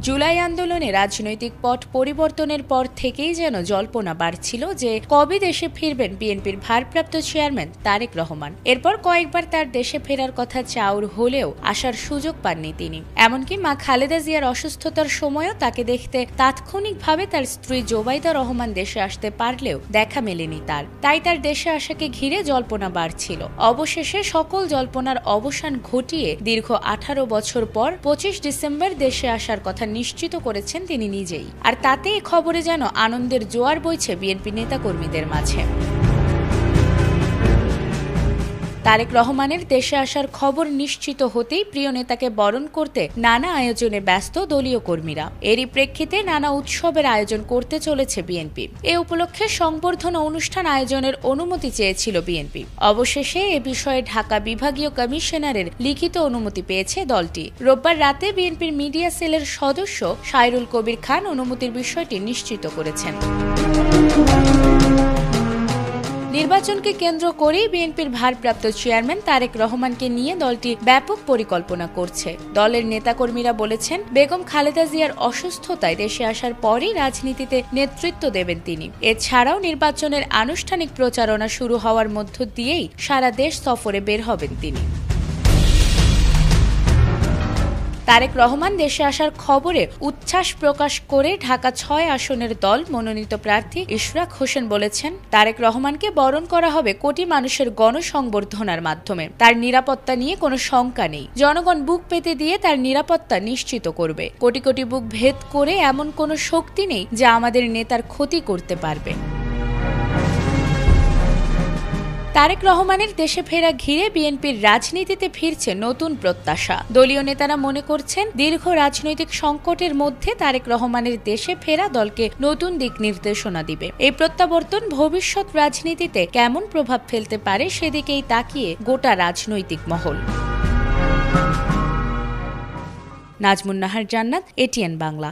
জুলাই আন্দোলনে রাজনৈতিক পট পরিবর্তনের পর থেকেই যেন জল্পনা বাড়ছিল যে কবে দেশে ফিরবেন বিএনপির ভারপ্রাপ্ত চেয়ারম্যান তারেক রহমান। এরপর কয়েকবার তার দেশে ফেরার কথা চাউর হলেও আসার সুযোগ পাননি তিনি। এমনকি মা খালেদা জিয়ার অসুস্থতার সময়ও তাকে দেখতে তাৎক্ষণিকভাবে তার স্ত্রী জোবাইদা রহমান দেশে আসতে পারলেও দেখা মেলেনি তার। তাই তার দেশে আসাকে ঘিরে জল্পনা বাড়ছিল। অবশেষে সকল জল্পনার অবসান ঘটিয়ে দীর্ঘ 18 বছর পর 25 ডিসেম্বর দেশে আসার কথা নিশ্চিত করেছেন তিনি নিজেই। আর তাতে এই খবরে যেন আনন্দের জোয়ার বইছে বিএনপি নেতাকর্মীদের মাঝে। তারেক রহমানের দেশে আসার খবর নিশ্চিত হতেই প্রিয় নেতাকে বরণ করতে নানা আয়োজনে ব্যস্ত দলীয় কর্মীরা। এরই প্রেক্ষিতে নানা উৎসবের আয়োজন করতে চলেছে বিএনপি। এ উপলক্ষে সংবর্ধনা অনুষ্ঠান আয়োজনের অনুমতি চেয়েছিল বিএনপি। অবশেষে এ বিষয়ে ঢাকা বিভাগীয় কমিশনারের লিখিত অনুমতি পেয়েছে দলটি। রোববার রাতে বিএনপির মিডিয়া সেলের সদস্য সাইরুল কবির খান অনুমতির বিষয়টি নিশ্চিত করেছেন। নির্বাচনকে কেন্দ্র করেই বিএনপির ভারপ্রাপ্ত চেয়ারম্যান তারেক রহমানকে নিয়ে দলটি ব্যাপক পরিকল্পনা করছে। দলের নেতাকর্মীরা বলেছেন, বেগম খালেদা জিয়ার অসুস্থতায় দেশে আসার পরই রাজনীতিতে নেতৃত্ব দেবেন তিনি। এছাড়াও নির্বাচনের আনুষ্ঠানিক প্রচারণা শুরু হওয়ার মধ্য দিয়েই সারা দেশ সফরে বের হবেন তিনি। তারেক রহমান দেশে আসার খবরে উচ্ছ্বাস প্রকাশ করে ঢাকা 6 আসনের দল মনোনীত প্রার্থী ইশরাক হোসেন বলেছেন, তারেক রহমানকে বরণ করা হবে কোটি মানুষের গণসংবর্ধনার মাধ্যমে। তার নিরাপত্তা নিয়ে কোনো শঙ্কা নেই। জনগণ বুক পেতে দিয়ে তার নিরাপত্তা নিশ্চিত করবে। কোটি কোটি বুক ভেদ করে এমন কোনো শক্তি নেই যা আমাদের নেতার ক্ষতি করতে পারবে। তারেক রহমানের দেশে ফেরা ঘিরে বিএনপির রাজনীতিতে ফিরছে নতুন প্রত্যাশা। দলীয় নেতারা মনে করছেন, দীর্ঘ রাজনৈতিক সংকটের মধ্যে তারেক রহমানের দেশে ফেরা দলকে নতুন দিক নির্দেশনা দিবে। এই প্রত্যাবর্তন ভবিষ্যৎ রাজনীতিতে কেমন প্রভাব ফেলতে পারে সেদিকেই তাকিয়ে গোটা রাজনৈতিক মহল। নাজমুন নাহার জান্নাত, এটিএন বাংলা।